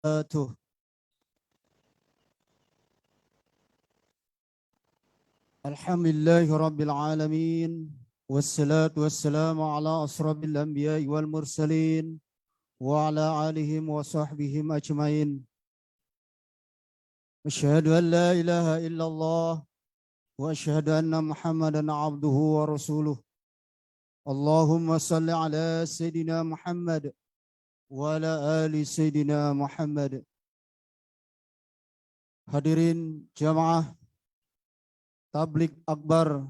وبركاته. الحمد لله رب العالمين، والصلاة والسلام على أشرف الأنبياء والمرسلين وعلى آلهم وصحبهم أجمعين. أشهد أن لا إله إلا الله وأشهد أن محمدا عبده ورسوله. اللهم صل على سيدنا محمد وعلى آل سيدنا محمد. Hadirin jamaah Tablik Akbar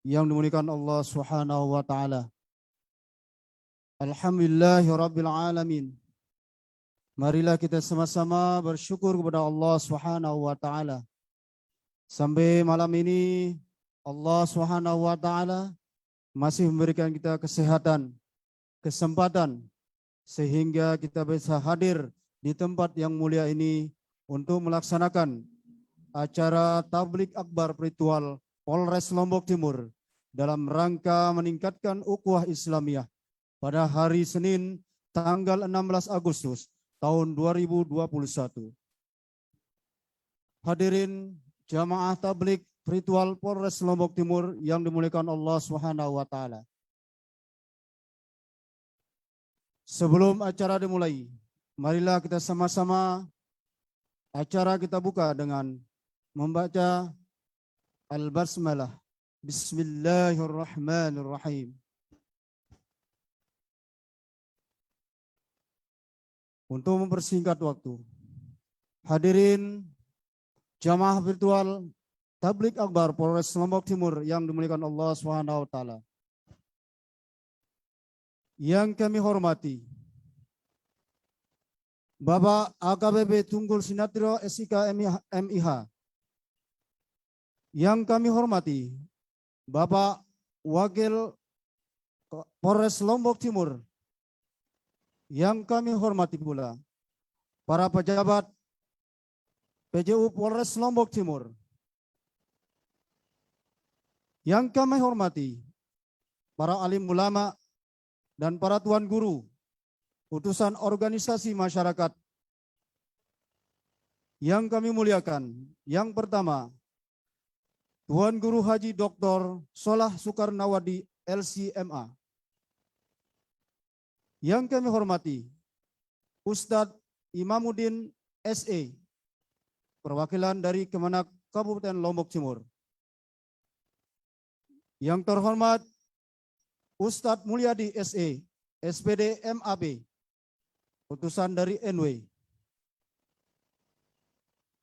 yang dimuliakan Allah Subhanahu wa taala. Alhamdulillahirabbil alamin. Marilah kita sama-sama bersyukur kepada Allah Subhanahu wa taala. Sampai malam ini Allah Subhanahu wa taala masih memberikan kita kesehatan, kesempatan sehingga kita bisa hadir di tempat yang mulia ini untuk melaksanakan acara Tablik Akbar Virtual Polres Lombok Timur dalam rangka meningkatkan ukhuwah Islamiyah pada hari Senin tanggal 16 Agustus tahun 2021. Hadirin jamaah Tablik Virtual Polres Lombok Timur yang dimuliakan Allah Subhanahu wa taala. Sebelum acara dimulai, marilah kita sama-sama acara kita buka dengan membaca Al-Basmalah. Bismillahirrahmanirrahim. Untuk mempersingkat waktu, hadirin jamaah virtual Tablik Akbar Polres Lombok Timur yang dimuliakan Allah Subhanahu wa taala. Yang kami hormati Bapak AKBP Tunggul Sinatrio SIK MIH. Yang kami hormati Bapak Wakil Polres Lombok Timur. Yang kami hormati pula para pejabat PJU Polres Lombok Timur. Yang kami hormati para alim ulama dan para tuan guru, utusan organisasi masyarakat yang kami muliakan. Yang pertama, Tuan Guru Haji Dr. Solah Soekarnawadi LCMA. Yang kami hormati Ustadz Imamuddin SE, perwakilan dari Kemenak Kabupaten Lombok Timur. Yang terhormat Ustadz Mulyadi SE, SPD MAB, utusan dari NW.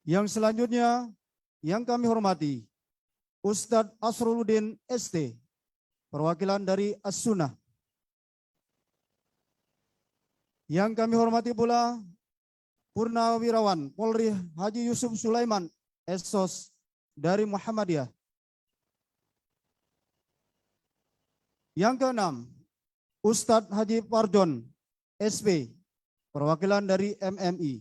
Yang selanjutnya yang kami hormati Ustadz Asruluddin ST, perwakilan dari As-Sunnah. Yang kami hormati pula Purnawirawan Polri Haji Yusuf Sulaiman SOS dari Muhammadiyah. Yang keenam, Ustadz Haji Parjon SP, perwakilan dari MMI.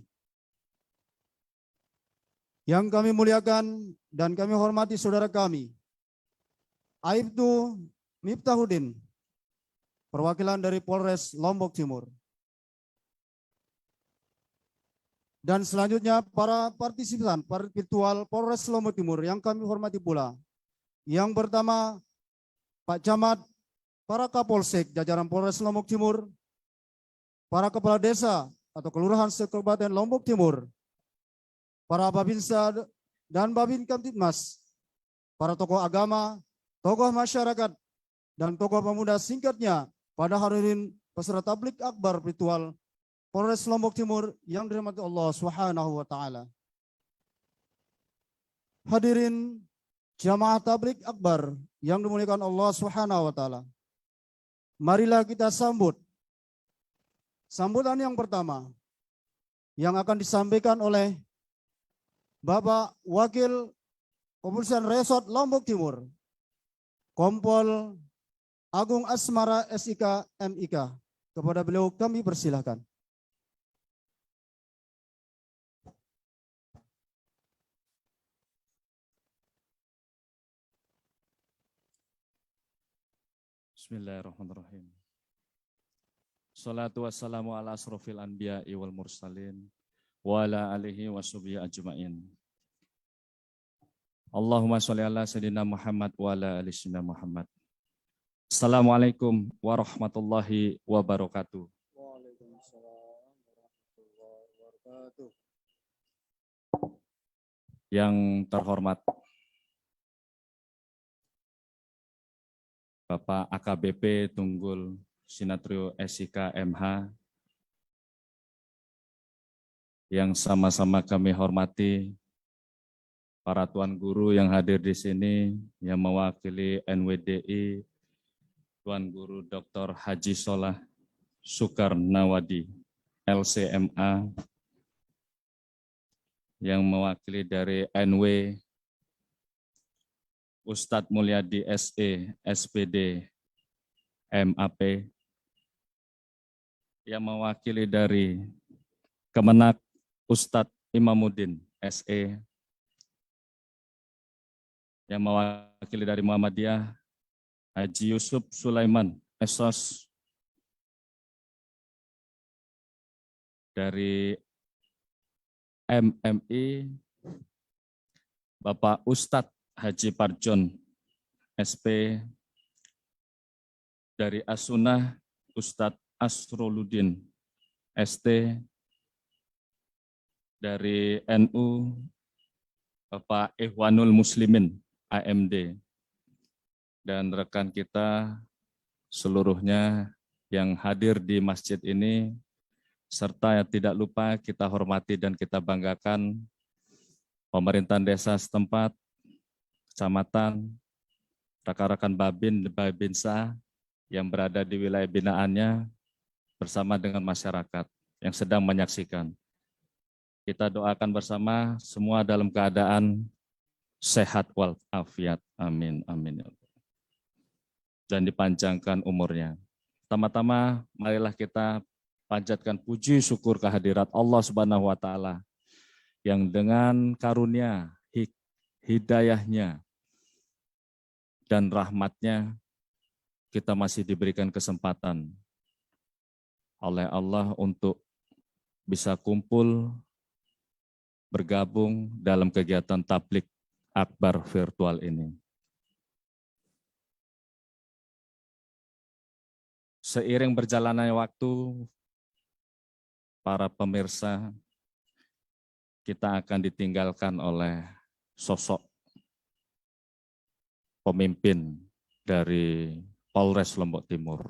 Yang kami muliakan dan kami hormati saudara kami, Aibtu Miftahuddin, perwakilan dari Polres Lombok Timur. Dan selanjutnya para partisipan virtual Polres Lombok Timur yang kami hormati pula. Yang pertama, Pak Camat, para Kapolsek jajaran Polres Lombok Timur, para kepala desa atau kelurahan se-Kabupaten Lombok Timur, para Babinsa dan Babin Kamtibmas, para tokoh agama, tokoh masyarakat, dan tokoh pemuda, singkatnya pada hari ini peserta Tablik Akbar Virtual Polres Lombok Timur yang dirahmati Allah Subhanahu wa taala. Hadirin jamaah Tablik Akbar yang dimuliakan Allah Subhanahu wa taala. Marilah kita sambut sambutan yang pertama yang akan disampaikan oleh Bapak Wakil Kepolisian Resort Lombok Timur, Kompol Agung Asmara SIK MIK. Kepada beliau kami persilahkan. Bismillahirrahmanirrahim. Salatu wassalamu ala asrofil anbiya'i wal mursalin wa ala alihi wa sahbihi ajma'in. Allahumma sholli ala sayyidina Muhammad wa ala ali sayyidina Muhammad. Assalamualaikum warahmatullahi wabarakatuh. Waalaikumsalam warahmatullahi wabarakatuh. Yang terhormat Bapak AKBP Tunggul Sinatrio SIK MH, yang sama-sama kami hormati para tuan guru yang hadir di sini, yang mewakili NWDI, Tuan Guru Dr. Haji Solah Soekarnawadi, LCMA, yang mewakili dari NW, Ustadz Mulyadi SE, SPD, MAP, yang mewakili dari Kemenak, Ustadz Imamuddin SE, yang mewakili dari Muhammadiyah, Haji Yusuf Sulaiman Esos, dari MMI, Bapak Ustadz Haji Parjon SP, dari As-Sunnah Ustadz Asroluddin ST, dari NU Bapak Ikhwanul Muslimin AMD, dan rekan kita seluruhnya yang hadir di masjid ini, serta yang tidak lupa kita hormati dan kita banggakan pemerintahan desa setempat, kecamatan, rekan-rekan Babinsa yang berada di wilayah binaannya bersama dengan masyarakat yang sedang menyaksikan. Kita doakan bersama semua dalam keadaan sehat walafiat. Amin, amin. Dan dipanjangkan umurnya. Pertama-tama marilah kita panjatkan puji syukur kehadirat Allah Subhanahu wa taala yang dengan karunia, hidayahnya dan rahmatnya kita masih diberikan kesempatan oleh Allah untuk bisa kumpul bergabung dalam kegiatan tablik akbar virtual ini. Seiring berjalannya waktu, para pemirsa, kita akan ditinggalkan oleh sosok pemimpin dari Polres Lombok Timur,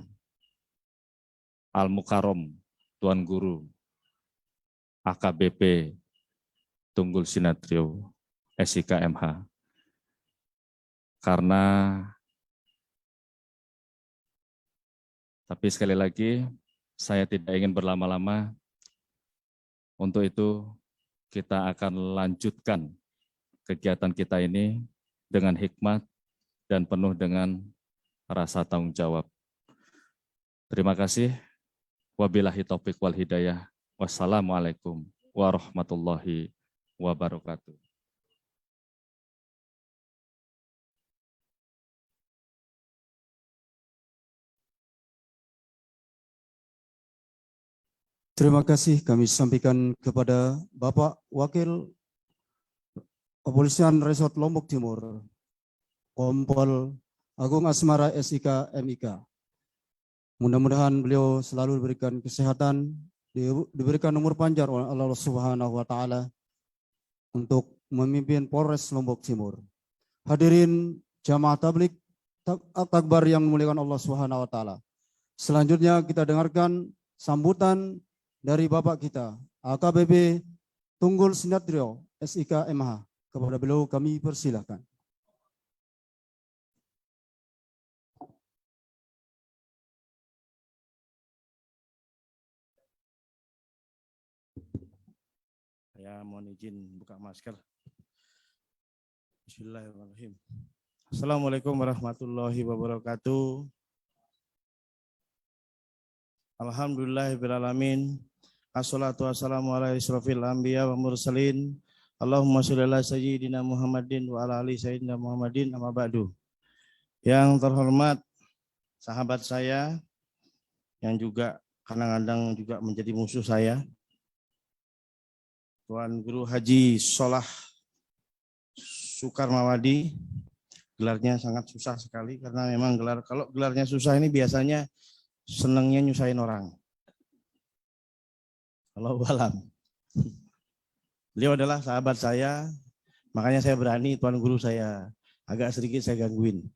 Al-Mukarrom, Tuan Guru AKBP Tunggul Sinatrio SIK MH. Tapi sekali lagi, saya tidak ingin berlama-lama. Untuk itu, kita akan lanjutkan kegiatan kita ini dengan hikmat dan penuh dengan rasa tanggung jawab. Terima kasih. Wabillahi taufiq wal hidayah. Wassalamualaikum warahmatullahi wabarakatuh. Terima kasih kami sampaikan kepada Bapak Wakil Kepolisian Resort Lombok Timur, Kompol Agung Asmara SIK MIK. Mudah-mudahan beliau selalu diberikan kesehatan, diberikan umur panjang oleh Allah Subhanahu wa taala untuk memimpin Polres Lombok Timur. Hadirin jamaah tablik takbar yang dimuliakan Allah Subhanahu wa taala. Selanjutnya kita dengarkan sambutan dari Bapak kita, AKBP Tunggul Sinatrio SIK MH. Kepada beliau kami persilahkan. Saya mohon izin buka masker. Bismillahirrahmanirrahim. Assalamualaikum warahmatullahi wabarakatuh. Alhamdulillahirrahmanirrahim. Assalatu wassalamu ala asyrafil anbiya wa mursalin. Allahumma sholli ala sayyidina Muhammadin wa ala ali sayyidina Muhammadin amma ba'du. Yang terhormat sahabat saya yang juga kadang-kadang juga menjadi musuh saya, Tuan Guru Haji Solah Sukarmawadi. Gelarnya sangat susah sekali karena memang kalau gelarnya susah ini biasanya senangnya nyusahin orang. Allahu a'lam. Beliau adalah sahabat saya, makanya saya berani Tuan Guru saya agak sedikit saya gangguin.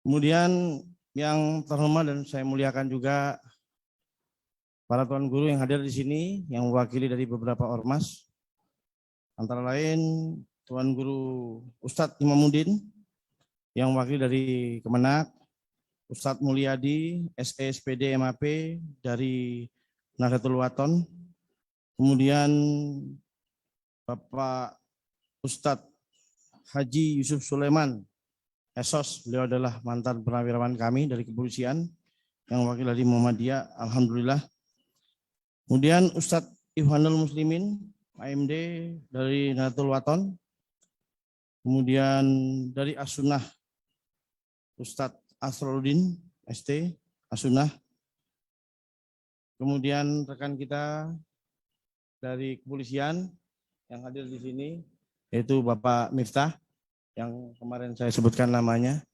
Kemudian yang terhormat dan saya muliakan juga para Tuan Guru yang hadir di sini yang mewakili dari beberapa ormas, antara lain Tuan Guru Ustadz Imamuddin yang mewakili dari Kemenak, Ustadz Mulyadi, SESPD MAP dari Nahdlatul Wathon, kemudian Bapak Ustadz Haji Yusuf Sulaiman, Esos, beliau adalah mantan purnawirawan kami dari kepolisian yang mewakili dari Muhammadiyah, alhamdulillah. Kemudian Ustadz Ihwanul Muslimin, AMD dari Nahdlatul Wathon, kemudian dari As-Sunnah Ustadz Asroluddin, ST, As-Sunnah. Kemudian rekan kita dari kepolisian yang hadir di sini, yaitu Bapak Miftah, yang kemarin saya sebutkan namanya,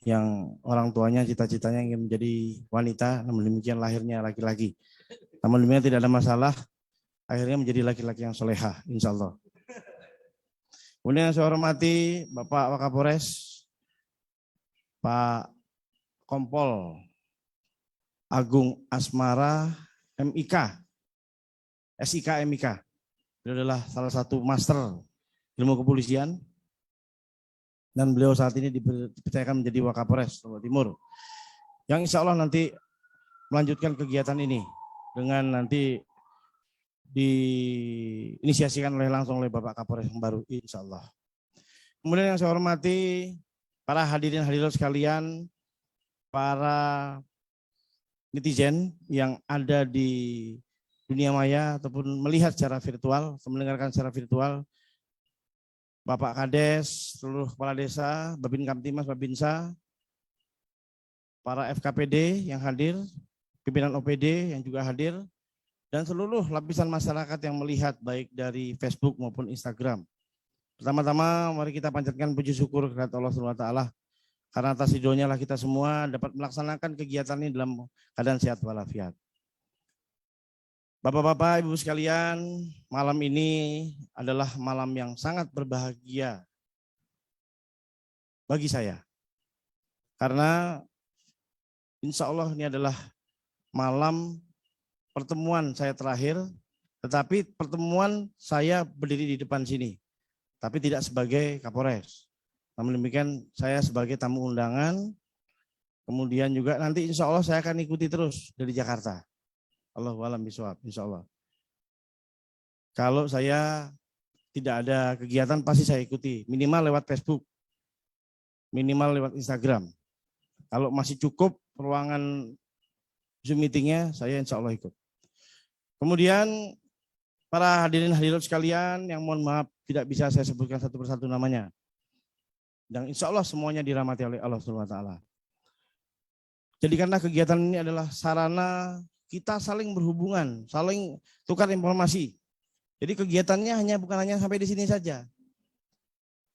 yang orang tuanya cita-citanya ingin menjadi wanita, namun demikian lahirnya laki-laki. Namun demikian tidak ada masalah, akhirnya menjadi laki-laki yang solehah, insya Allah. Kemudian yang saya hormati Bapak Wakapolres, Pak Kompol Agung Asmara MIK, SIK MIK. Beliau adalah salah satu master ilmu kepolisian dan beliau saat ini dipercayakan menjadi Wakapolres Jawa Timur. Yang insya Allah nanti melanjutkan kegiatan ini dengan nanti diinisiasikan langsung oleh Bapak Kapolres yang baru, insya Allah. Kemudian yang saya hormati para hadirin hadirat sekalian, para netizen yang ada di dunia maya ataupun melihat secara virtual, atau mendengarkan secara virtual, Bapak Kades, seluruh kepala desa, Babin Kamtimas, Babinsa, para FKPD yang hadir, pimpinan OPD yang juga hadir, dan seluruh lapisan masyarakat yang melihat baik dari Facebook maupun Instagram. Pertama-tama mari kita panjatkan puji syukur kepada Allah SWT, karena atas ridhonya lah kita semua dapat melaksanakan kegiatan ini dalam keadaan sehat walafiat. Bapak-bapak, ibu sekalian, malam ini adalah malam yang sangat berbahagia bagi saya. Karena insya Allah ini adalah malam pertemuan saya terakhir, tetapi pertemuan saya berdiri di depan sini, tapi tidak sebagai Kapolres. Namun demikian saya sebagai tamu undangan, kemudian juga nanti insya Allah saya akan ikuti terus dari Jakarta. Allahu a'lam bishawab, insya Allah. Kalau saya tidak ada kegiatan pasti saya ikuti, minimal lewat Facebook, minimal lewat Instagram. Kalau masih cukup ruangan Zoom meetingnya, saya insya Allah ikut. Kemudian para hadirin hadirat sekalian yang mohon maaf tidak bisa saya sebutkan satu persatu namanya. Dan insya Allah semuanya dirahmati oleh Allah SWT. Jadikanlah kegiatan ini adalah sarana kita saling berhubungan, saling tukar informasi. Jadi kegiatannya bukan hanya sampai di sini saja.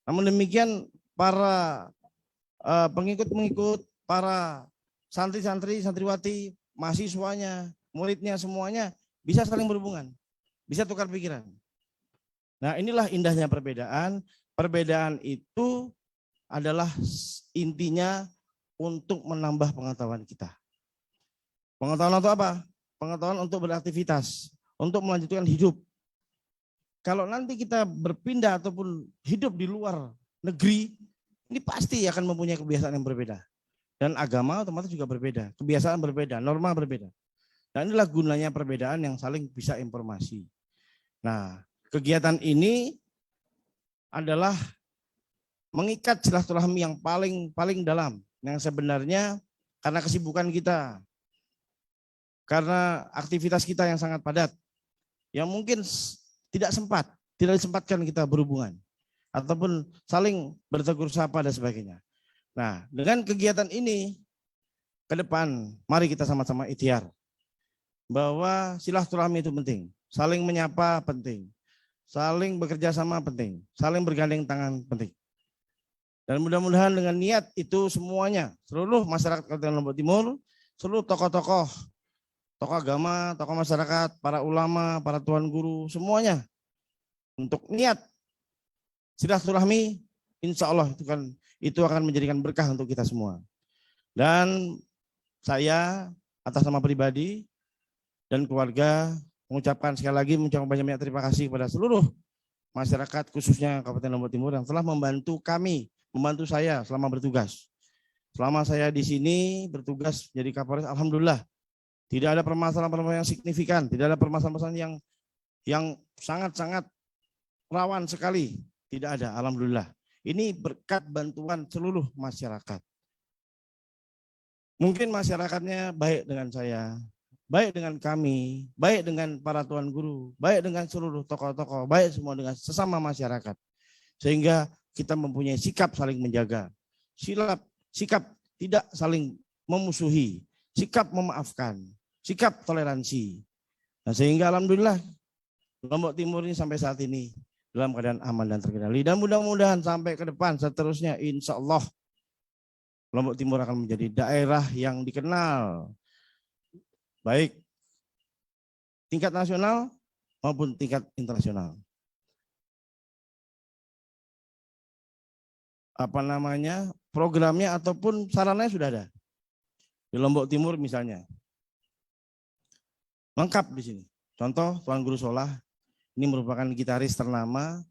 Namun demikian para pengikut-pengikut, para santri-santri, santriwati, mahasiswanya, muridnya semuanya bisa saling berhubungan, bisa tukar pikiran. Nah, inilah indahnya perbedaan. Perbedaan itu adalah intinya untuk menambah pengetahuan kita. Pengetahuan untuk apa? Pengetahuan untuk beraktivitas, untuk melanjutkan hidup. Kalau nanti kita berpindah ataupun hidup di luar negeri, ini pasti akan mempunyai kebiasaan yang berbeda. Dan agama otomatis juga berbeda, kebiasaan berbeda, norma berbeda. Dan inilah gunanya perbedaan yang saling bisa informasi. Nah, kegiatan ini adalah mengikat silaturahmi yang paling dalam, yang sebenarnya karena kesibukan kita, karena aktivitas kita yang sangat padat, yang mungkin tidak disempatkan kita berhubungan, ataupun saling bertegur sapa dan sebagainya. Nah, dengan kegiatan ini, ke depan, mari kita sama-sama ikhtiar bahwa silaturahmi itu penting. saling menyapa penting, saling bekerja sama penting, saling bergandeng tangan penting. Dan mudah-mudahan dengan niat itu semuanya, seluruh masyarakat Kabupaten Lombok Timur, seluruh tokoh-tokoh, tokoh agama, tokoh masyarakat, para ulama, para tuan guru, semuanya untuk niat silaturahmi, insya Allah itu akan menjadikan berkah untuk kita semua. Dan saya atas nama pribadi dan keluarga mengucapkan sekali lagi banyak terima kasih kepada seluruh masyarakat khususnya Kabupaten Lombok Timur yang telah membantu kami, membantu saya selama bertugas. Selama saya di sini bertugas jadi Kapolres, alhamdulillah tidak ada permasalahan-permasalahan yang signifikan, tidak ada permasalahan-permasalahan yang sangat-sangat rawan sekali, tidak ada, alhamdulillah. Ini berkat bantuan seluruh masyarakat. Mungkin masyarakatnya baik dengan saya, baik dengan kami, baik dengan para tuan guru, baik dengan seluruh tokoh-tokoh, baik semua dengan sesama masyarakat. Sehingga kita mempunyai sikap saling menjaga, sikap tidak saling memusuhi, sikap memaafkan, sikap toleransi. Nah, sehingga alhamdulillah Lombok Timur ini sampai saat ini dalam keadaan aman dan terkendali. Dan mudah-mudahan sampai ke depan seterusnya insya Allah Lombok Timur akan menjadi daerah yang dikenal baik tingkat nasional maupun tingkat internasional. Programnya ataupun sarananya sudah ada. Di Lombok Timur misalnya. Lengkap di sini. Contoh Tuan Guru Solah ini merupakan gitaris ternama,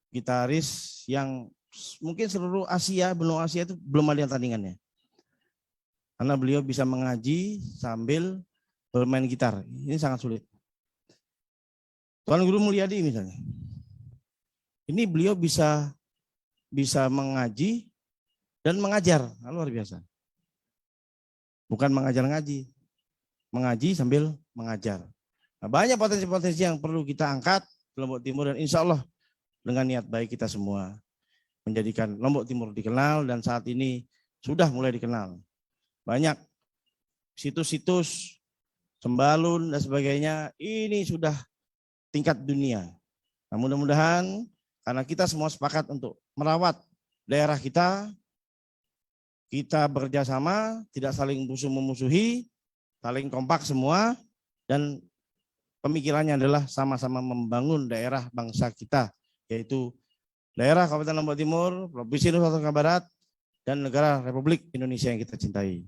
gitaris yang mungkin seluruh Asia, benua Asia itu belum ada yang tandingannya. Karena beliau bisa mengaji sambil bermain gitar. Ini sangat sulit. Tuan Guru Mulyadi misalnya. Ini beliau bisa mengaji dan mengajar. Luar biasa. Bukan mengajar ngaji. Mengaji sambil mengajar. Nah, banyak potensi-potensi yang perlu kita angkat di Lombok Timur dan insya Allah dengan niat baik kita semua menjadikan Lombok Timur dikenal dan saat ini sudah mulai dikenal. Banyak situs-situs, Sembalun dan sebagainya ini sudah tingkat dunia. Nah, mudah-mudahan karena kita semua sepakat untuk merawat daerah kita bekerja sama, tidak saling musuh-memusuhi, saling kompak semua dan pemikirannya adalah sama-sama membangun daerah bangsa kita, yaitu daerah Kabupaten Lombok Timur, Provinsi Nusa Tenggara Barat, dan negara Republik Indonesia yang kita cintai.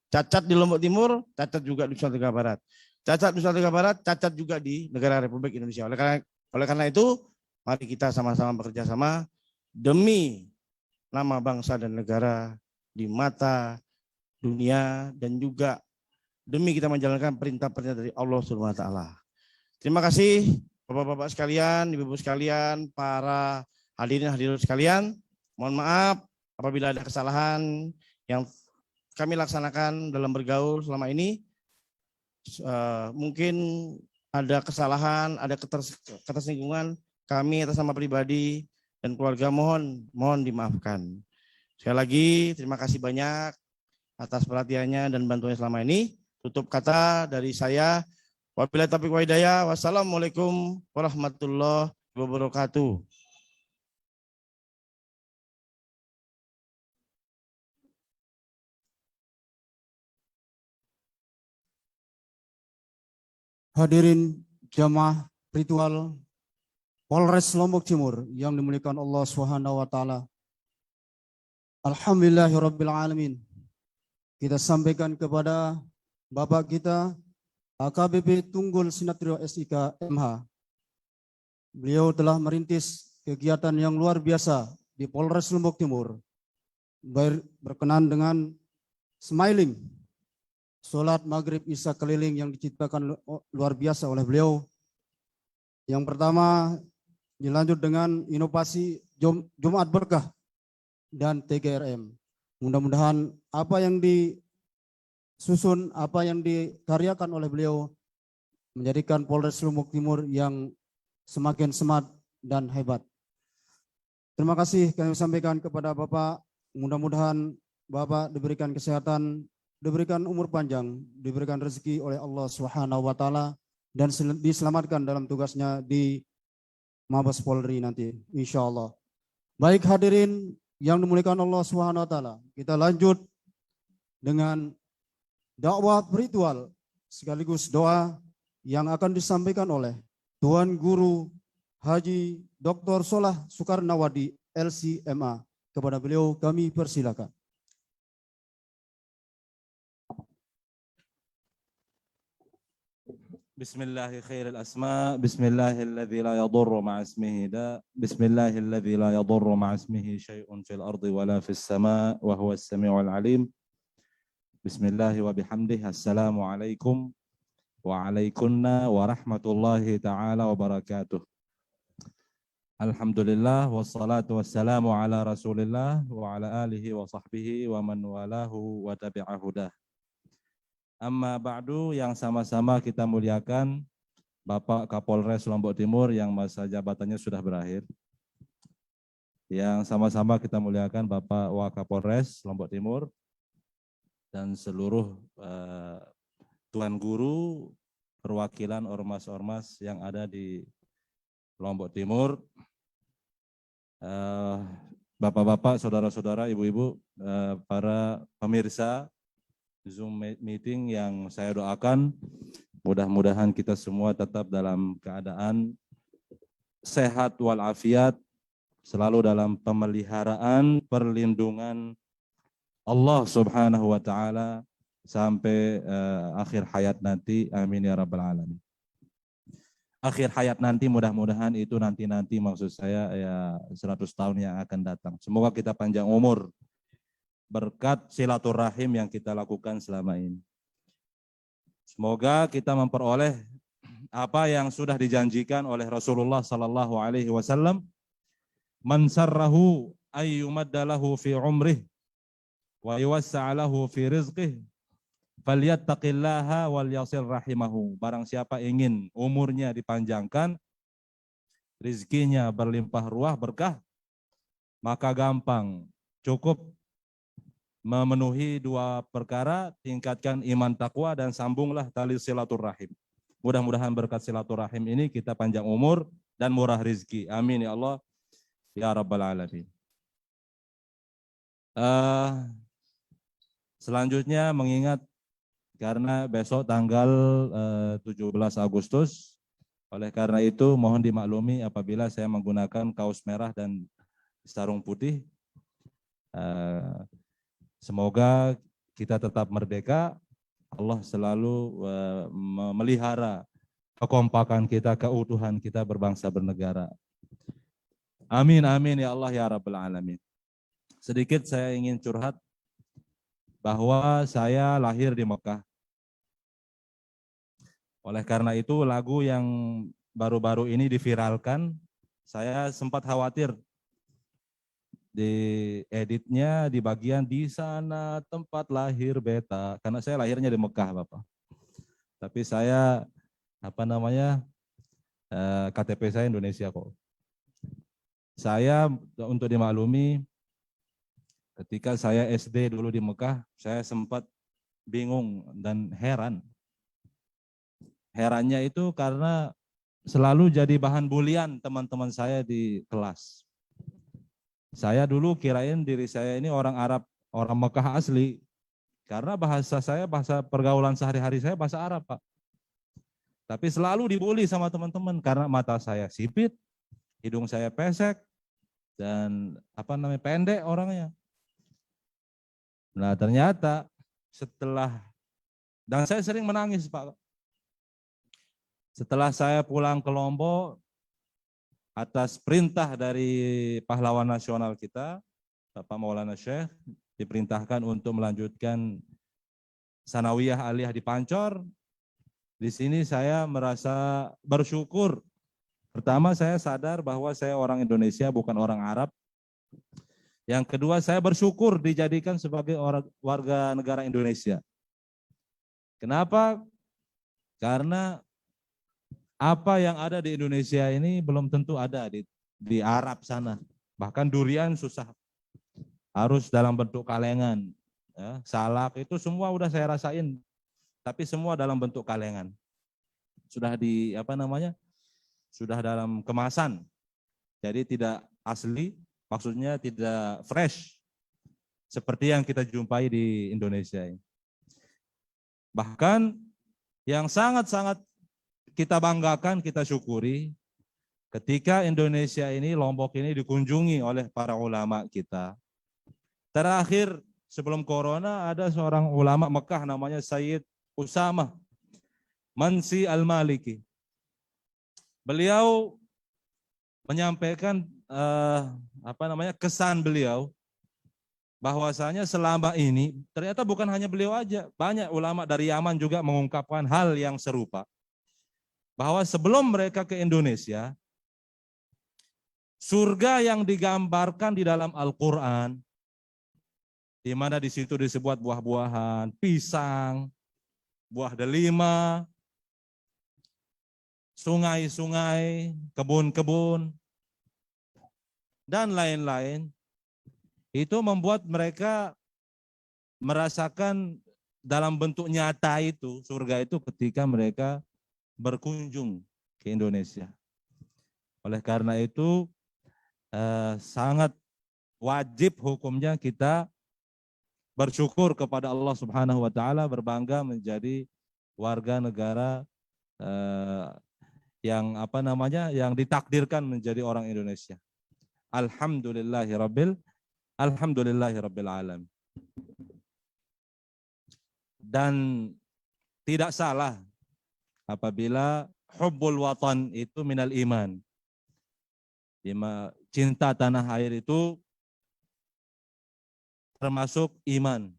Cacat di Lombok Timur, cacat juga di Nusa Tenggara Barat. Cacat di Nusa Tenggara Barat, cacat juga di negara Republik Indonesia. Oleh karena itu, mari kita sama-sama bekerja sama demi nama bangsa dan negara di mata dunia dan juga demi kita menjalankan perintah-perintah dari Allah Subhanahu wa taala. Terima kasih Bapak-bapak sekalian, Ibu-ibu sekalian, para hadirin sekalian, mohon maaf apabila ada kesalahan yang kami laksanakan dalam bergaul selama ini. Mungkin ada kesalahan, ada ketersinggungan kami atas nama pribadi dan keluarga, mohon dimaafkan. Sekali lagi terima kasih banyak atas perhatiannya dan bantuannya selama ini. Tutup kata dari saya, wabillahi taufiq wal hidayah. Wassalamualaikum warahmatullahi wabarakatuh. Hadirin jamaah ritual Polres Lombok Timur yang dimuliakan Allah Subhanahu wa taala. Alhamdulillahirabbil alamin. Kita sampaikan kepada Bapak kita AKBP Tunggul Sinatrio SIK MH. Beliau telah merintis kegiatan yang luar biasa di Polres Lombok Timur. Berkenan dengan smiling, sholat maghrib isya keliling yang diciptakan luar biasa oleh beliau. Yang pertama dilanjut dengan inovasi Jumat Berkah dan TGRM. Mudah-mudahan apa yang disusun, apa yang dikaryakan oleh beliau menjadikan Polres Lombok Timur yang semakin semat dan hebat. Terima kasih kami sampaikan kepada Bapak. Mudah-mudahan Bapak diberikan kesehatan, diberikan umur panjang, diberikan rezeki oleh Allah Subhanahu wa taala dan diselamatkan dalam tugasnya di Mabes Polri nanti, insya Allah. Baik hadirin yang dimuliakan Allah Subhanahu wa taala, kita lanjut dengan dakwah ritual sekaligus doa yang akan disampaikan oleh Tuan Guru Haji Dr. Solah Soekarnawadi LCMA. Kepada beliau kami persilakan. Bismillahi khairil asma, bismillahilladzi la yadurru ma'a ismihi da, bismillahilladzi la yadurru ma'a ismihi syai'un fil ardi wala fis sama' wa huwas sami'ul alim. Bismillahi wa bihamdihi, assalamualaikum wa alaikunna wa rahmatullahi ta'ala wa barakatuh. Alhamdulillah wassalatu wassalamu ala Rasulillah wa ala alihi wa sahbihi wa man walahu wa tabi'a hudah. Amma ba'du, yang sama-sama kita muliakan Bapak Kapolres Lombok Timur yang masa jabatannya sudah berakhir. Yang sama-sama kita muliakan Bapak Wakapolres Lombok Timur dan seluruh tuan guru perwakilan ormas-ormas yang ada di Lombok Timur. Bapak-bapak, saudara-saudara, ibu-ibu, para pemirsa Zoom meeting yang saya doakan, mudah-mudahan kita semua tetap dalam keadaan sehat walafiat, selalu dalam pemeliharaan, perlindungan Allah Subhanahu wa taala sampai akhir hayat nanti. Amin ya rabbal alamin. Akhir hayat nanti mudah-mudahan itu nanti maksud saya ya 100 tahun yang akan datang. Semoga kita panjang umur berkat silaturahim yang kita lakukan selama ini. Semoga kita memperoleh apa yang sudah dijanjikan oleh Rasulullah sallallahu alaihi wasallam, man sarrahu ayyumaddalahu fi umrih wa yuwassa'alahu fi rizqih falyattaqillaha wal yasil rahimahu. Barang siapa ingin umurnya dipanjangkan, rizkinya berlimpah ruah berkah, maka gampang, cukup memenuhi dua perkara, tingkatkan iman takwa dan sambunglah tali silaturahim. Mudah-mudahan berkat silaturahim ini kita panjang umur dan murah rizki. Amin ya Allah ya rabbal alamin. Selanjutnya mengingat karena besok tanggal 17 Agustus, oleh karena itu mohon dimaklumi apabila saya menggunakan kaos merah dan sarung putih. Semoga kita tetap merdeka, Allah selalu memelihara kekompakan kita, keutuhan kita berbangsa bernegara. Amin, amin ya Allah ya rabbal alamin. Sedikit saya ingin curhat bahwa saya lahir di Mekah. Oleh karena itu lagu yang baru-baru ini diviralkan, saya sempat khawatir di editnya di bagian di sana tempat lahir beta, karena saya lahirnya di Mekah Bapak. Tapi saya KTP saya Indonesia kok. Saya untuk dimaklumi, ketika saya SD dulu di Mekah, saya sempat bingung dan heran. Herannya itu karena selalu jadi bahan bulian teman-teman saya di kelas. Saya dulu kirain diri saya ini orang Arab, orang Mekah asli. Karena bahasa saya, bahasa pergaulan sehari-hari saya bahasa Arab, Pak. Tapi selalu dibully sama teman-teman karena mata saya sipit, hidung saya pesek, dan pendek orangnya. Nah ternyata dan saya sering menangis, Pak. Setelah saya pulang ke Lombok, atas perintah dari pahlawan nasional kita, Bapak Maulana Syekh, diperintahkan untuk melanjutkan sanawiyah aliyah di Pancor. Di sini saya merasa bersyukur. Pertama, saya sadar bahwa saya orang Indonesia, bukan orang Arab. Yang kedua, saya bersyukur dijadikan sebagai warga negara Indonesia. Kenapa? Karena apa yang ada di Indonesia ini belum tentu ada di Arab sana. Bahkan durian susah. Harus dalam bentuk kalengan. Ya, salak itu semua udah saya rasain. Tapi semua dalam bentuk kalengan. sudah di sudah dalam kemasan. Jadi tidak asli, maksudnya tidak fresh seperti yang kita jumpai di Indonesia ini. Bahkan yang sangat-sangat kita banggakan, kita syukuri ketika Indonesia ini, Lombok ini dikunjungi oleh para ulama kita. Terakhir sebelum corona ada seorang ulama Mekah namanya Sayyid Usamah Mansi Al-Maliki. Beliau menyampaikan kesan beliau bahwasanya selama ini ternyata bukan hanya beliau aja, banyak ulama dari Yaman juga mengungkapkan hal yang serupa. Bahwa sebelum mereka ke Indonesia, surga yang digambarkan di dalam Al-Quran, di mana di situ disebut buah-buahan, pisang, buah delima, sungai-sungai, kebun-kebun, dan lain-lain, itu membuat mereka merasakan dalam bentuk nyata itu, surga itu ketika mereka berkunjung ke Indonesia. Oleh karena itu, sangat wajib hukumnya kita bersyukur kepada Allah Subhanahu wa taala, berbangga menjadi warga negara yang ditakdirkan menjadi orang Indonesia. Alhamdulillahirabbil alamin. Dan tidak salah apabila hubbul watan itu minal iman. Cinta tanah air itu termasuk iman,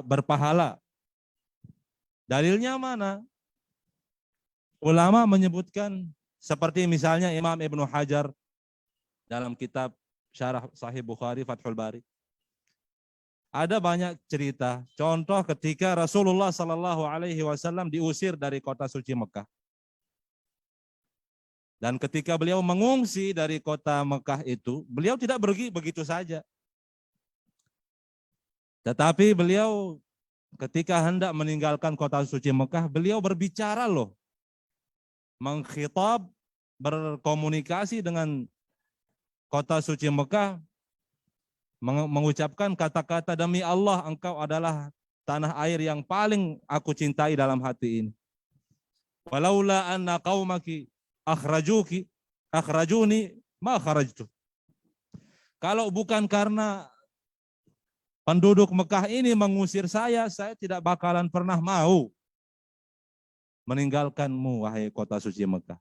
berpahala. Dalilnya mana? Ulama menyebutkan seperti misalnya Imam Ibnu Hajar dalam kitab Syarah Sahih Bukhari Fathul Bari. Ada banyak cerita. Contoh ketika Rasulullah Sallallahu Alaihi Wasallam diusir dari kota suci Mekah. Dan ketika beliau mengungsi dari kota Mekah itu, beliau tidak pergi begitu saja. Tetapi beliau ketika hendak meninggalkan kota suci Mekah, beliau berbicara loh. Mengkhitab, berkomunikasi dengan kota suci Mekah, mengucapkan kata-kata, demi Allah engkau adalah tanah air yang paling aku cintai dalam hati ini. Walaula anna qaumaki akhrajuni ma kharajtu. Kalau bukan karena penduduk Mekah ini mengusir saya tidak bakalan pernah mau meninggalkanmu wahai kota suci Mekah.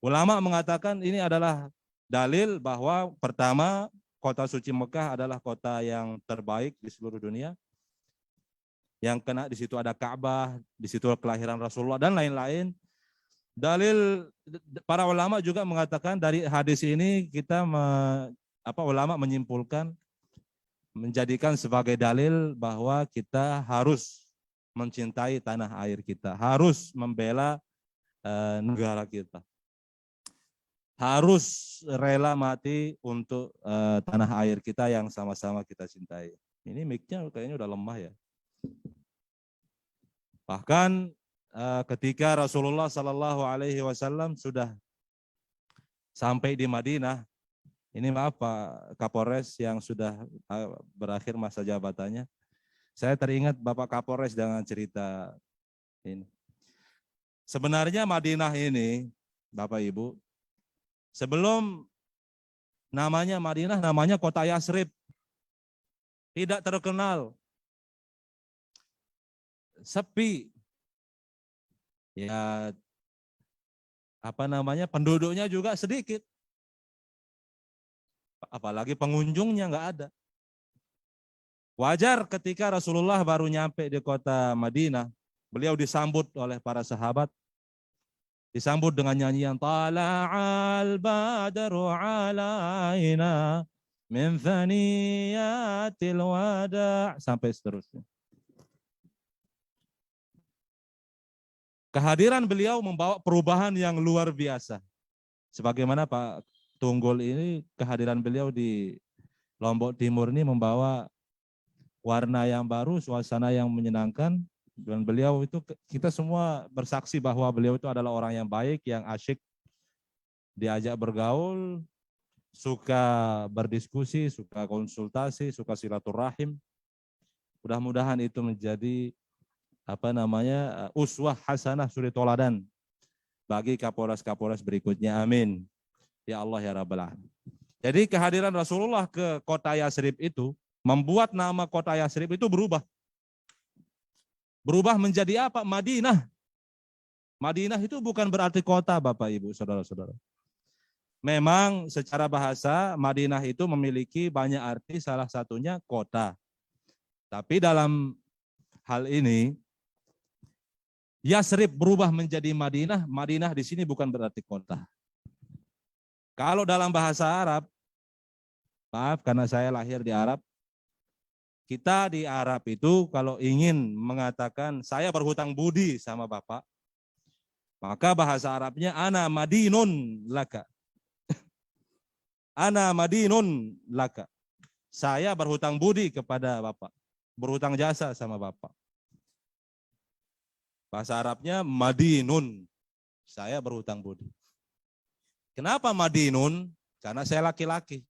Ulama mengatakan ini adalah dalil bahwa pertama, kota suci Mekah adalah kota yang terbaik di seluruh dunia. Yang kena di situ ada Ka'bah, di situ kelahiran Rasulullah dan lain-lain. Dalil para ulama juga mengatakan dari hadis ini ulama menyimpulkan, menjadikan sebagai dalil bahwa kita harus mencintai tanah air kita, harus membela negara kita. Harus rela mati untuk tanah air kita yang sama-sama kita cintai. Ini mic-nya kayaknya udah lemah ya. Bahkan ketika Rasulullah Sallallahu Alaihi Wasallam sudah sampai di Madinah, ini maaf Pak Kapolres yang sudah berakhir masa jabatannya, saya teringat Bapak Kapolres dengan cerita ini. Sebenarnya Madinah ini, Bapak Ibu, sebelum namanya Madinah, namanya kota Yasrib. Tidak terkenal. Sepi. Ya, penduduknya juga sedikit. Apalagi pengunjungnya nggak ada. Wajar ketika Rasulullah baru nyampe di kota Madinah, beliau disambut oleh para sahabat. Disambut dengan nyanyian Tala'al badru alaina min thaniyatil wada' sampai seterusnya. Kehadiran beliau membawa perubahan yang luar biasa. Sebagaimana Pak Tunggul ini, kehadiran beliau di Lombok Timur ini membawa warna yang baru, suasana yang menyenangkan, Dan beliau itu, kita semua bersaksi bahwa beliau itu adalah orang yang baik, yang asyik diajak bergaul, suka berdiskusi, suka konsultasi, suka silaturahim. Mudah-mudahan itu menjadi uswah hasanah, suri toladan bagi Kapolres-Kapolres berikutnya. Amin. Ya Allah ya Rabbal Alamin. Jadi kehadiran Rasulullah ke kota Yatsrib itu membuat nama kota Yatsrib itu berubah. Berubah menjadi apa? Madinah. Madinah itu bukan berarti kota, Bapak Ibu, saudara-saudara. Memang secara bahasa Madinah itu memiliki banyak arti, salah satunya kota. Tapi dalam hal ini Yatsrib berubah menjadi Madinah. Madinah di sini bukan berarti kota. Kalau dalam bahasa Arab, maaf karena saya lahir di Arab, kita di Arab itu kalau ingin mengatakan saya berhutang budi sama Bapak, maka bahasa Arabnya ana madinun laka. Ana madinun laka. Saya berhutang budi kepada Bapak, berhutang jasa sama Bapak. Bahasa Arabnya madinun. Saya berhutang budi. Kenapa madinun? Karena saya laki-laki.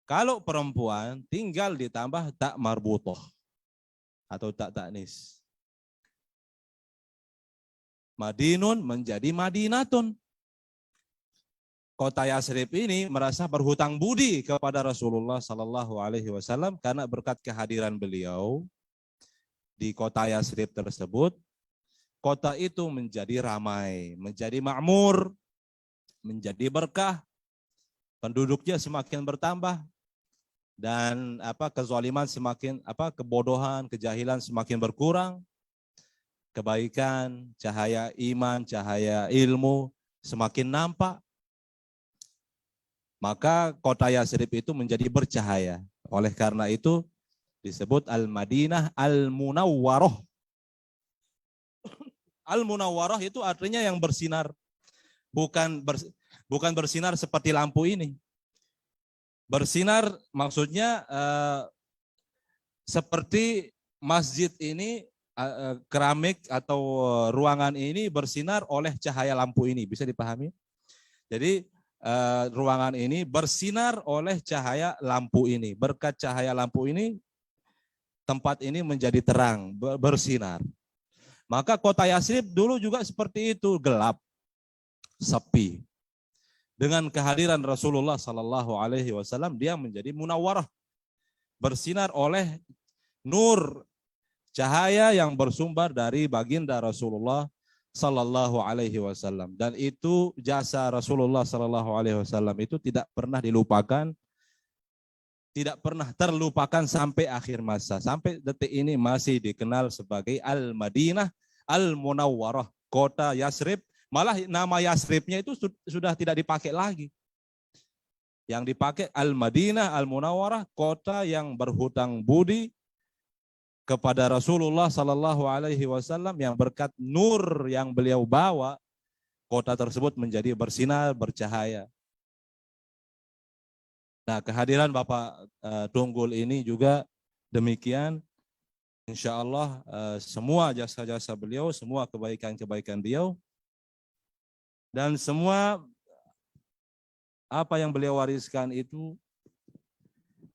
Kalau perempuan tinggal ditambah tak marbutoh atau tak taknis. Madinun menjadi Madinatun. Kota Yatsrib ini merasa berhutang budi kepada Rasulullah Sallallahu Alaihi Wasallam karena berkat kehadiran beliau di kota Yatsrib tersebut, kota itu menjadi ramai, menjadi makmur, menjadi berkah, penduduknya semakin bertambah, dan kezaliman semakin, kebodohan, kejahilan semakin berkurang, kebaikan, cahaya iman, cahaya ilmu semakin nampak. Maka kota Yatsrib itu menjadi bercahaya. Oleh karena itu disebut Al-Madinah Al-Munawwarah. Al-Munawwarah itu artinya yang bersinar. Bukan bersinar seperti lampu ini. Bersinar maksudnya seperti masjid ini, keramik atau ruangan ini bersinar oleh cahaya lampu ini. Bisa dipahami? Jadi ruangan ini bersinar oleh cahaya lampu ini. Berkat cahaya lampu ini, tempat ini menjadi terang, bersinar. Maka kota Yatsrib dulu juga seperti itu, gelap, sepi. Dengan kehadiran Rasulullah Sallallahu Alaihi Wasallam, dia menjadi munawwarah, bersinar oleh nur, cahaya yang bersumber dari baginda Rasulullah Sallallahu Alaihi Wasallam. Dan itu jasa Rasulullah Sallallahu Alaihi Wasallam itu tidak pernah dilupakan, tidak pernah terlupakan sampai akhir masa. Sampai detik ini masih dikenal sebagai Al-Madinah Al-Munawwarah, kota Yatsrib. Malah nama Yatsribnya itu sudah tidak dipakai lagi. Yang dipakai Al-Madinah Al-Munawwarah, kota yang berhutang budi kepada Rasulullah Sallallahu Alaihi Wasallam, yang berkat nur yang beliau bawa, kota tersebut menjadi bersinar, bercahaya. Nah, kehadiran Bapak Tunggul ini juga demikian. Insya Allah semua jasa-jasa beliau, semua kebaikan-kebaikan beliau, dan semua apa yang beliau wariskan itu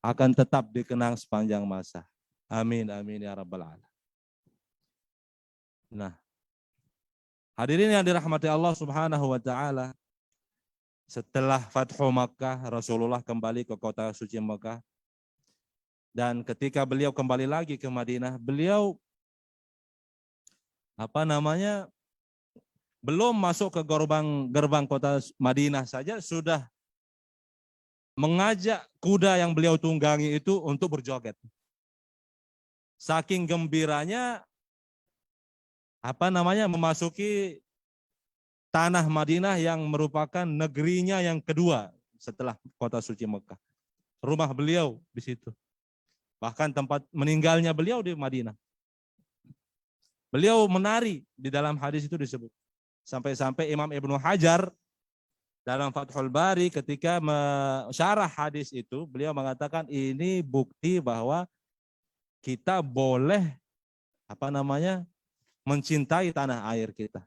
akan tetap dikenang sepanjang masa. Amin, amin ya Rabbal Alamin. Nah, hadirin yang dirahmati Allah Subhanahu wa Ta'ala, setelah Fathu Makkah, Rasulullah kembali ke kota suci Makkah. Dan ketika beliau kembali lagi ke Madinah, beliau belum masuk ke gerbang kota Madinah saja sudah mengajak kuda yang beliau tunggangi itu untuk berjoget. Saking gembiranya memasuki tanah Madinah yang merupakan negerinya yang kedua setelah kota suci Mekah. Rumah beliau di situ. Bahkan tempat meninggalnya beliau di Madinah. Beliau menari, di dalam hadis itu disebut. Sampai-sampai Imam Ibnu Hajar dalam Fathul Bari ketika mensyarah hadis itu, beliau mengatakan ini bukti bahwa kita boleh mencintai tanah air kita.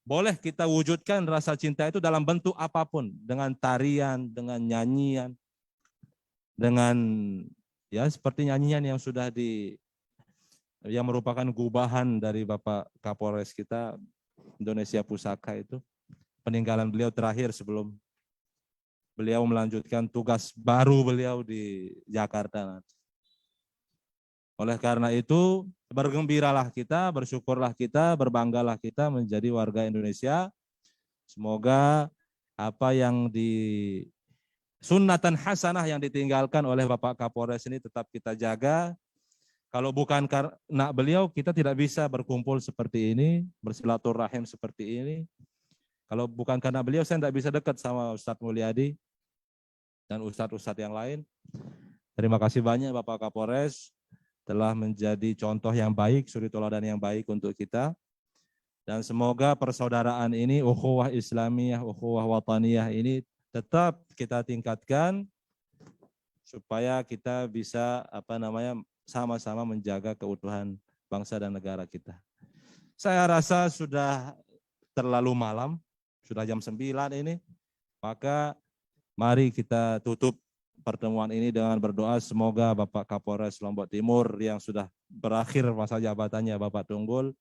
Boleh kita wujudkan rasa cinta itu dalam bentuk apapun, dengan tarian, dengan nyanyian, dengan ya seperti nyanyian yang merupakan gubahan dari Bapak Kapolres kita Indonesia Pusaka itu, peninggalan beliau terakhir sebelum beliau melanjutkan tugas baru beliau di Jakarta. Oleh karena itu, bergembiralah kita, bersyukurlah kita, berbanggalah kita menjadi warga Indonesia. Semoga apa yang sunnatan hasanah yang ditinggalkan oleh Bapak Kapolres ini tetap kita jaga. Kalau bukan karena beliau, kita tidak bisa berkumpul seperti ini, bersilaturahim seperti ini. Kalau bukan karena beliau, saya tidak bisa dekat sama Ustadz Mulyadi dan ustadz-ustadz yang lain. Terima kasih banyak Bapak Kapolres telah menjadi contoh yang baik, suri teladan yang baik untuk kita. Dan semoga persaudaraan ini, ukhuwah Islamiyah, ukhuwah wataniyah ini tetap kita tingkatkan supaya kita bisa sama-sama menjaga keutuhan bangsa dan negara kita. Saya rasa sudah terlalu malam, sudah jam 9 ini, maka mari kita tutup pertemuan ini dengan berdoa semoga Bapak Kapolres Lombok Timur yang sudah berakhir masa jabatannya, Bapak Tunggul,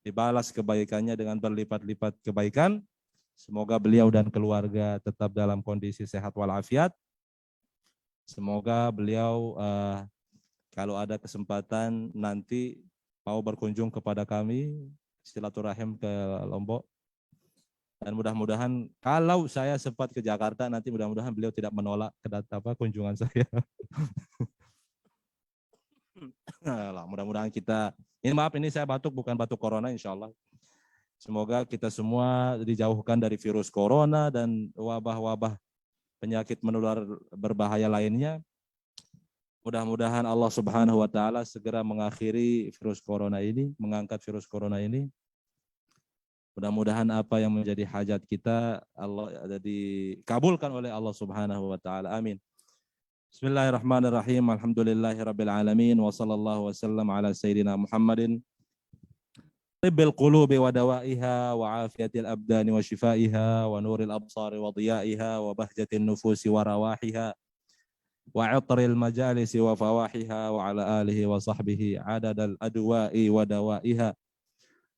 dibalas kebaikannya dengan berlipat-lipat kebaikan. Semoga beliau dan keluarga tetap dalam kondisi sehat walafiat. Semoga beliau kalau ada kesempatan nanti mau berkunjung kepada kami, silaturahim ke Lombok. Dan mudah-mudahan kalau saya sempat ke Jakarta nanti mudah-mudahan beliau tidak menolak kunjungan saya. Mudah-mudahan kita, ini saya batuk bukan batuk corona insya Allah. Semoga kita semua dijauhkan dari virus corona dan wabah-wabah penyakit menular berbahaya lainnya. Mudah-mudahan Allah Subhanahu wa taala segera mengakhiri virus corona ini, mengangkat virus corona ini. Mudah-mudahan apa yang menjadi hajat kita Allah dikabulkan oleh Allah Subhanahu wa taala. Amin. Bismillahirrahmanirrahim. Alhamdulillahirabbil alamin wa sallallahu wasallam ala sayyidina Muhammadin tibbil qulubi wa dawaiha wa afiyatil abdani wa shifaiha wa nuril absari wa diyaiha wa bahjatin nufusi wa rawahiha wa 'atril majalisi wa fawahiha wa ala alihi wa sahbihi adadal adwa'i wa dawaiha.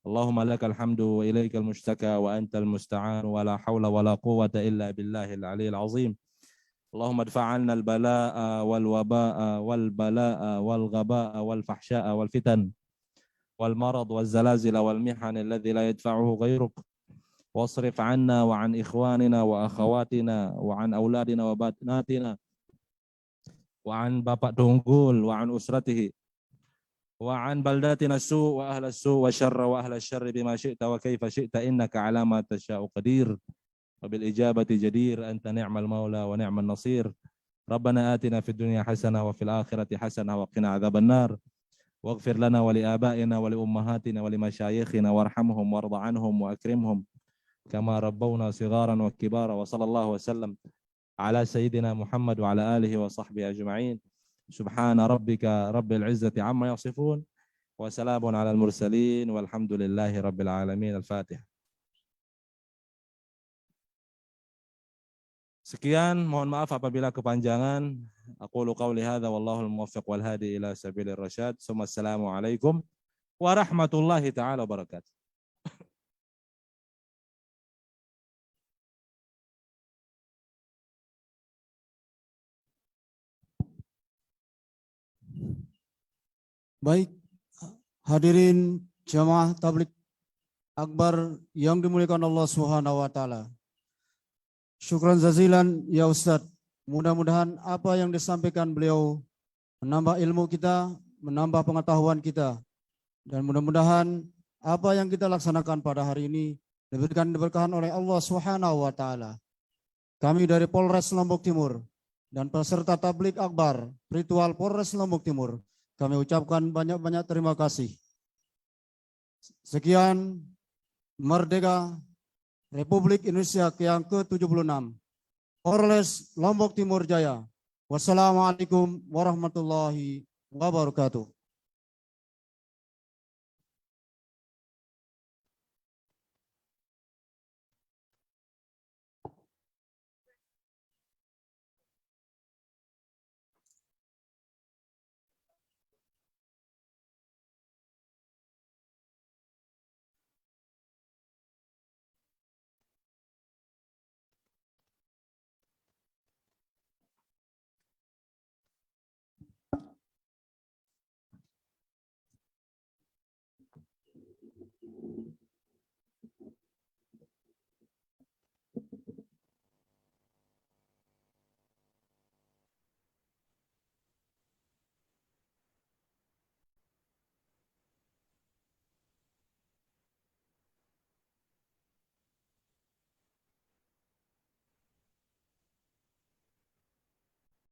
Allahumma lakal hamdu wa ilaikal mustaka wa antal musta'an wa la hawla wa la quwwata illa billahil aliyil azim. Allahumma adfa'alna al-bala'a wal waba'a wal bala'a wal ghaba'a wal fahsya'a wal fitan wal marad wal zalazila wal mihan alladhi la yadfa'uhu ghairuk. Wasrif 'anna wa 'an ikhwanina wa akhawatina wa 'an auladina wa batnatina wa 'an Bapak Tunggul wa 'an usratihi وعن بلداتنا السوء وأهل السوء والشر وأهل الشر بما شئت وكيف شئت إنك على ما تشاء قدير وبالإجابة جدير أنت نعم المولى ونعم النصير. ربنا آتنا في الدنيا حسنة وفي الآخرة حسنة وقنا عذاب النار واغفر لنا ولآبائنا ولأمهاتنا ولمشايخنا وارحمهم وارض عنهم وأكرمهم كما ربونا صغارا وكبارا وصلى الله وسلم على سيدنا محمد وعلى آله وصحبه أجمعين. سبحان ربك رب العزة عما يصفون وسلام على المرسلين والحمد لله رب العالمين. الفاتحة. Sekian, mohon maaf apabila kepanjangan. Aqulu qawli hadza wallahul muwaffiq wal hadi ila sabilir rasyad. Assalamualaikum warahmatullahi taala wabarakatuh. Baik, hadirin jamaah tabligh akbar yang dimuliakan Allah Subhanahu wa taala. Syukran jazilan ya Ustadz. Mudah-mudahan apa yang disampaikan beliau menambah ilmu kita, menambah pengetahuan kita. Dan mudah-mudahan apa yang kita laksanakan pada hari ini diberikan diberkahan oleh Allah Subhanahu wa taala. Kami dari Polres Lombok Timur dan peserta tabligh akbar ritual Polres Lombok Timur, kami ucapkan banyak-banyak terima kasih. Sekian, Merdeka Republik Indonesia yang ke-76. Polres Lombok Timur Jaya. Wassalamualaikum warahmatullahi wabarakatuh.